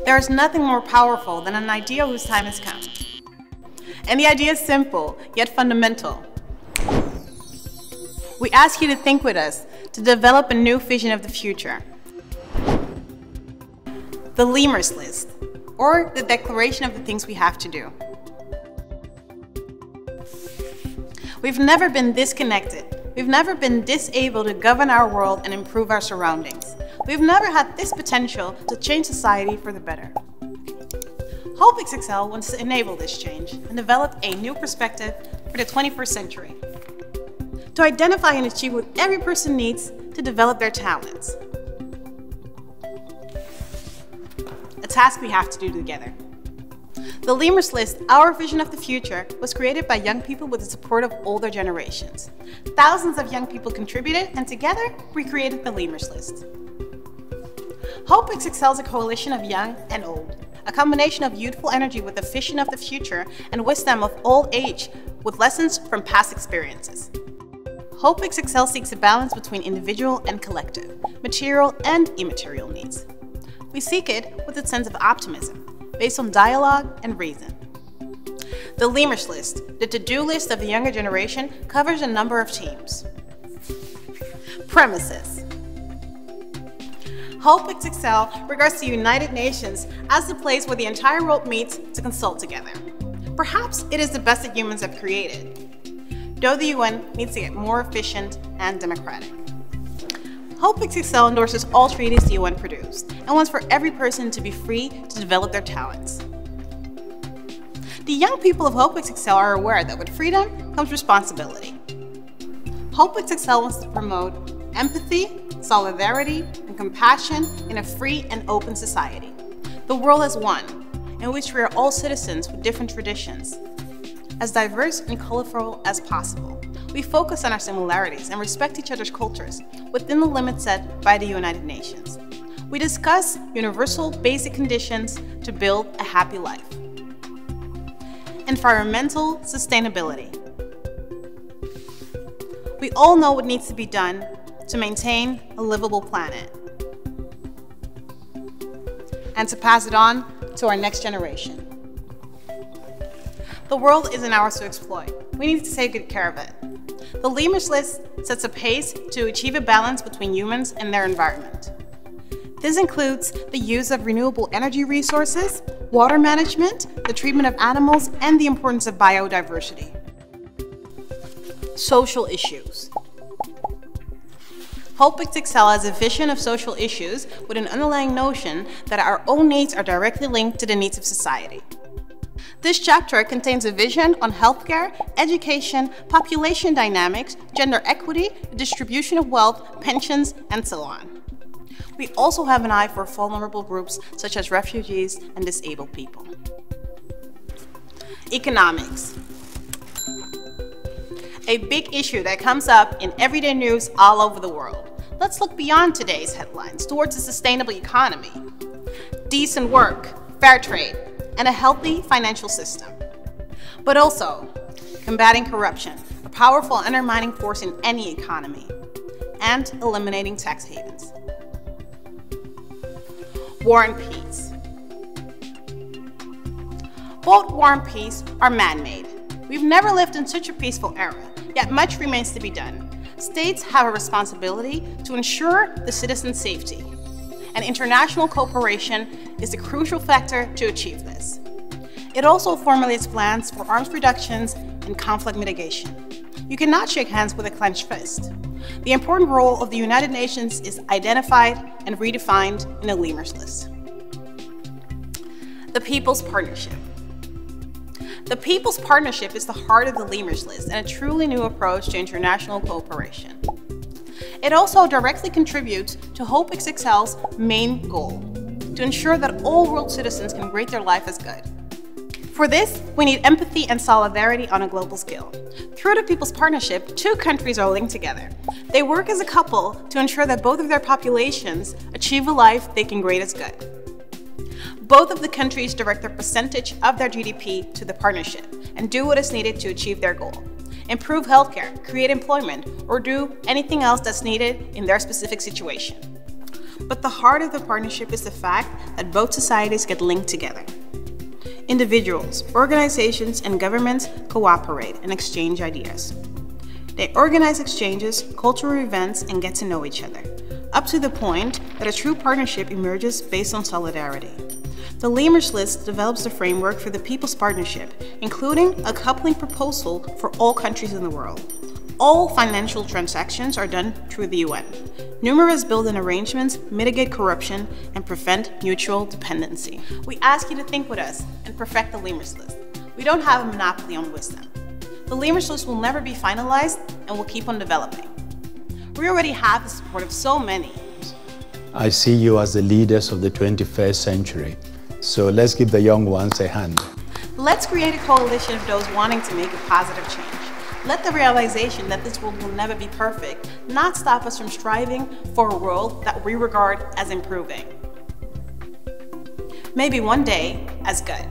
There is nothing more powerful than an idea whose time has come. And the idea is simple, yet fundamental. We ask you to think with us to develop a new vision of the future. The Liemers List, or the declaration of the things we have to do. We've never been this connected. We've never been this able to govern our world and improve our surroundings. We've never had this potential to change society for the better. HOPE XXL wants to enable this change and develop a new perspective for the 21st century. To identify and achieve what every person needs to develop their talents. A task we have to do together. The Liemers List, our vision of the future, was created by young people with the support of older generations. Thousands of young people contributed, and together we created the Liemers List. HOPE XXL is a coalition of young and old, a combination of youthful energy with the vision of the future and wisdom of old age with lessons from past experiences. HOPE XXL seeks a balance between individual and collective, material and immaterial needs. We seek it with a sense of optimism, based on dialogue and reason. The Liemers List, the to-do list of the younger generation, covers a number of themes. Premises. HOPE XXL regards the United Nations as the place where the entire world meets to consult together. Perhaps it is the best that humans have created, though the UN needs to get more efficient and democratic. HOPE XXL endorses all treaties the UN produced and wants for every person to be free to develop their talents. The young people of HOPE XXL are aware that with freedom comes responsibility. HOPE XXL wants to promote empathy, solidarity, and compassion in a free and open society. The world as one, in which we are all citizens with different traditions, as diverse and colorful as possible. We focus on our similarities and respect each other's cultures within the limits set by the United Nations. We discuss universal basic conditions to build a happy life. Environmental sustainability. We all know what needs to be done to maintain a livable planet and to pass it on to our next generation. The world isn't ours to exploit. We need to take good care of it. The Liemers List sets a pace to achieve a balance between humans and their environment. This includes the use of renewable energy resources, water management, the treatment of animals, and the importance of biodiversity. Social issues. HOPE XXL has a vision of social issues with an underlying notion that our own needs are directly linked to the needs of society. This chapter contains a vision on healthcare, education, population dynamics, gender equity, the distribution of wealth, pensions, and so on. We also have an eye for vulnerable groups such as refugees and disabled people. Economics. A big issue that comes up in everyday news all over the world. Let's look beyond today's headlines towards a sustainable economy, decent work, fair trade, and a healthy financial system. But also, combating corruption, a powerful undermining force in any economy, and eliminating tax havens. War and peace. Both war and peace are man-made. We've never lived in such a peaceful era, yet much remains to be done. States have a responsibility to ensure the citizens' safety, and international cooperation is a crucial factor to achieve this. It also formulates plans for arms reductions and conflict mitigation. You cannot shake hands with a clenched fist. The important role of the United Nations is identified and redefined in the Liemers List. The People's Partnership. The People's Partnership is the heart of the Liemers List and a truly new approach to international cooperation. It also directly contributes to HOPE XXL's main goal, to ensure that all world citizens can rate their life as good. For this, we need empathy and solidarity on a global scale. Through the People's Partnership, two countries are linked together. They work as a couple to ensure that both of their populations achieve a life they can rate as good. Both of the countries direct their percentage of their GDP to the partnership and do what is needed to achieve their goal. Improve healthcare, create employment, or do anything else that's needed in their specific situation. But the heart of the partnership is the fact that both societies get linked together. Individuals, organizations, and governments cooperate and exchange ideas. They organize exchanges, cultural events, and get to know each other, up to the point that a true partnership emerges based on solidarity. The Liemers List develops the framework for the People's Partnership, including a coupling proposal for all countries in the world. All financial transactions are done through the UN. Numerous built-in arrangements mitigate corruption and prevent mutual dependency. We ask you to think with us and perfect the Liemers List. We don't have a monopoly on wisdom. The Liemers List will never be finalized and will keep on developing. We already have the support of so many. I see you as the leaders of the 21st century. So let's give the young ones a hand. Let's create a coalition of those wanting to make a positive change. Let the realization that this world will never be perfect not stop us from striving for a world that we regard as improving. Maybe one day as good.